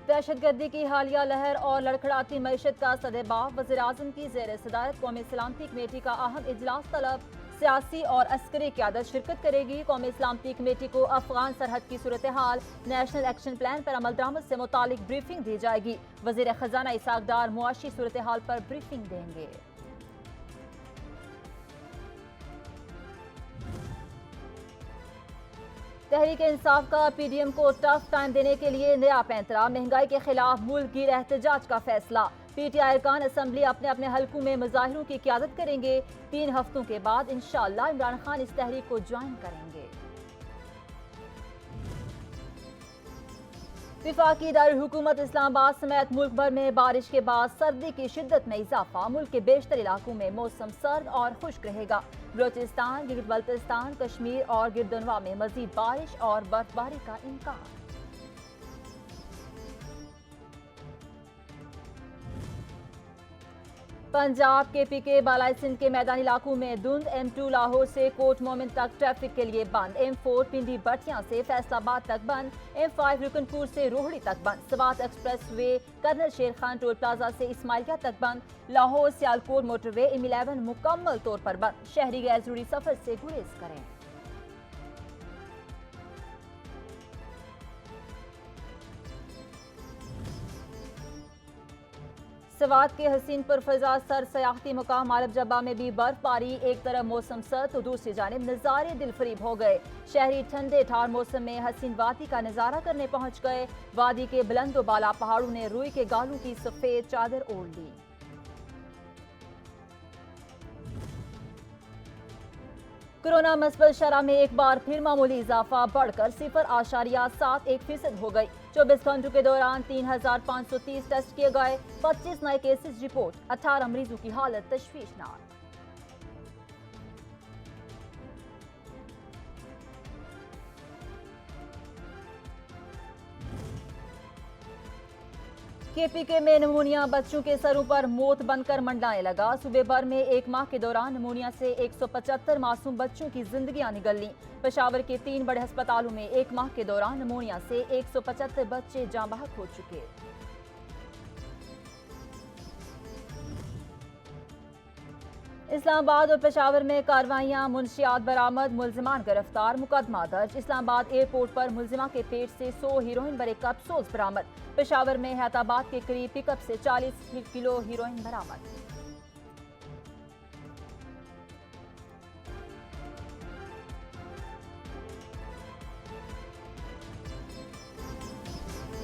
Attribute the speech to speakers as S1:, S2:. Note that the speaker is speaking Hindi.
S1: दहशतगर्दी की हालिया लहर और लड़खड़ाती मईशत का सदेबाव। वज़ीर-ए-आज़म की ज़ेर सदारत कौमी सलामती कमेटी का अहम इजलास तलब। सियासी और अस्करी क़यादत शिरकत करेगी। कौमी सलामती कमेटी को अफगान सरहद की सूरत हाल, नेशनल एक्शन प्लान पर अमल दरामद से मुतालिक ब्रीफिंग दी जाएगी। वज़ीर खजाना इसाक डार मुआशी सूरत हाल पर ब्रीफिंग देंगे। तहरीक इंसाफ का पीडीएम को टफ टाइम देने के लिए नया पैंतरा। महंगाई के खिलाफ मुल्क गिर एहतजाज का फैसला। पीटीआई अरकान असम्बली अपने अपने हलकों में मुजाहिरों की क़यादत करेंगे। 3 हफ्तों के बाद इंशाअल्लाह इमरान खान इस तहरीक को ज्वाइन करेंगे। विफाकी दारुल हुकूमत इस्लामाबाद समेत मुल्क भर में बारिश के बाद सर्दी की शिद्दत में इजाफा। मुल्क के बेशतर इलाकों में मौसम सर्द और खुश्क रहेगा। बलोचिस्तान, गिलगित बल्तिस्तान, कश्मीर और गिरदनवा में मजीद बारिश और बर्फबारी का इम्कान। पंजाब के पीके बालाई सिंध के मैदानी इलाकों में धुंध। M2 लाहौर से कोट मोमिन तक ट्रैफिक के लिए बंद। M4 पिंडी बटियां से फैसलाबाद तक बंद। M5 रुकनपुर से रोहड़ी तक बंद। सवात एक्सप्रेस वे कर्नल शेर खान टोल प्लाजा से इस्माइलिया तक बंद। लाहौर सियालकोट मोटरवे M11 मुकम्मल तौर पर बंद। शहरी गैर जरूरी सफर से गुरेज करें। सवात के हसीनपुर फजा सर सयाहती मुकाम आलब जब्बा में भी बर्फबारी। एक तरफ मौसम सर्द तो दूसरी जानिब नज़ारे दिलफरीब हो गए। शहरी ठंडे ठार मौसम में हसीन वादी का नज़ारा करने पहुंच गए। वादी के बुलंद बाला पहाड़ों ने रुई के गालों की सफेद चादर ओढ़ ली। कोरोना मस्बत शरह में एक बार फिर मामूली इजाफा बढ़कर 0.71% हो गई। 24 घंटों के दौरान 3,530 टेस्ट किए गए। 25 नए केसेस रिपोर्ट। 18 मरीजों की हालत तशवीशनाक। KPK में नमूनिया बच्चों के सरों पर मौत बनकर मंडलाने लगा। सूबे भर में एक माह के दौरान नमूनिया से 175 मासूम बच्चों की जिंदगियां निकल लीं। पेशावर के 3 बड़े अस्पतालों में एक माह के दौरान नमूनिया से 175 बच्चे जाँ बहक हो चुके। इस्लामाबाद और पेशावर में कार्रवाइयां। मुंशियात बरामद, मुलजिमान गिरफ्तार, मुकदमा दर्ज। इस्लामाबाद एयरपोर्ट पर मुलजिमा के पेट से 100 हीरोइन भरे कैप्सूल्स बरामद। पेशावर में हैदराबाद के करीब पिकअप से 40 किलो हीरोइन बरामद।